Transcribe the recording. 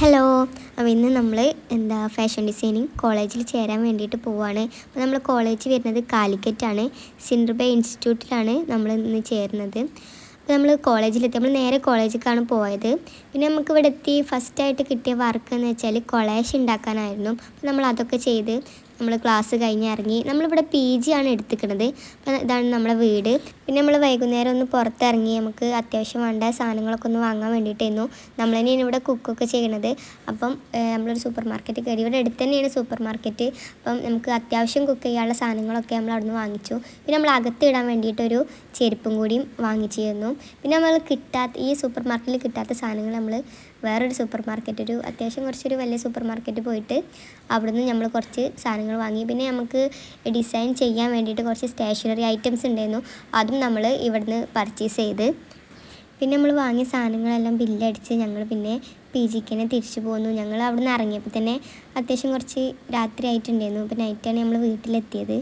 Hello. അപ്പോൾ ഇന്ന് നമ്മൾ ഫാഷൻ ഡിസൈനിങ് കോളേജിൽ ചേരാൻ വേണ്ടിയിട്ട് പോവുകയാണ്. അപ്പോൾ നമ്മൾ കോളേജ് വരുന്നത് കാലിക്കറ്റാണ്. സിൻഡർബേ ഇൻസ്റ്റിറ്റ്യൂട്ടിലാണ് നമ്മൾ ഇന്ന് ചേരുന്നത്. അപ്പോൾ നമ്മൾ കോളേജിലെത്തി, നമ്മൾ നേരെ കോളേജിലേക്കാണ് പോയത്. പിന്നെ നമുക്ക് ഇവിടെ എത്തി ഫസ്റ്റായിട്ട് കിട്ടിയ വർക്ക് എന്ന് വെച്ചാൽ കൊളാഷ് ഉണ്ടാക്കാനായിരുന്നു. അപ്പോൾ നമ്മൾ അതൊക്കെ ചെയ്ത് നമ്മൾ ക്ലാസ് കഴിഞ്ഞ് ഇറങ്ങി. നമ്മളിവിടെ PG ആണ് എടുത്തിരിക്കുന്നത്. അപ്പോൾ ഇതാണ് നമ്മളെ വീട്. പിന്നെ നമ്മൾ വൈകുന്നേരം ഒന്ന് പുറത്തിറങ്ങി നമുക്ക് അത്യാവശ്യം വേണ്ട സാധനങ്ങളൊക്കെ ഒന്ന് വാങ്ങാൻ വേണ്ടിയിട്ടായിരുന്നു. നമ്മൾ തന്നെയാണ് ഇവിടെ കുക്കൊക്കെ ചെയ്യണത്. അപ്പം നമ്മളൊരു സൂപ്പർ മാർക്കറ്റ് കയറി. ഇവിടെ അടുത്ത് തന്നെയാണ് സൂപ്പർ മാർക്കറ്റ്. അപ്പം നമുക്ക് അത്യാവശ്യം കുക്ക് ചെയ്യാനുള്ള സാധനങ്ങളൊക്കെ നമ്മൾ അവിടെ നിന്ന് വാങ്ങിച്ചു. പിന്നെ നമ്മൾ അകത്തിടാൻ വേണ്ടിയിട്ടൊരു ചെരുപ്പും കൂടിയും വാങ്ങിച്ചിരുന്നു. പിന്നെ നമ്മൾ ഈ സൂപ്പർ മാർക്കറ്റിൽ കിട്ടാത്ത സാധനങ്ങൾ നമ്മൾ വേറൊരു സൂപ്പർ മാർക്കറ്റ്, അത്യാവശ്യം കുറച്ചൊരു വലിയ സൂപ്പർ മാർക്കറ്റ് പോയിട്ട് അവിടുന്ന് നമ്മൾ കുറച്ച് സാധനങ്ങൾ വാങ്ങി. പിന്നെ നമുക്ക് ഡിസൈൻ ചെയ്യാൻ വേണ്ടിയിട്ട് കുറച്ച് സ്റ്റേഷനറി ഐറ്റംസ് ഉണ്ടായിരുന്നു. അതും നമ്മൾ ഇവിടുന്ന് പർച്ചേസ് ചെയ്ത്. പിന്നെ നമ്മൾ വാങ്ങിയ സാധനങ്ങളെല്ലാം ബില്ലടിച്ച് ഞങ്ങൾ പിന്നെ PGക്ക് തന്നെ തിരിച്ചു പോന്നു. ഞങ്ങൾ അവിടെ നിന്ന് ഇറങ്ങിയപ്പോൾ തന്നെ അത്യാവശ്യം കുറച്ച് രാത്രി ആയിട്ടുണ്ടായിരുന്നു. അപ്പോൾ നൈറ്റാണ് നമ്മൾ വീട്ടിലെത്തിയത്.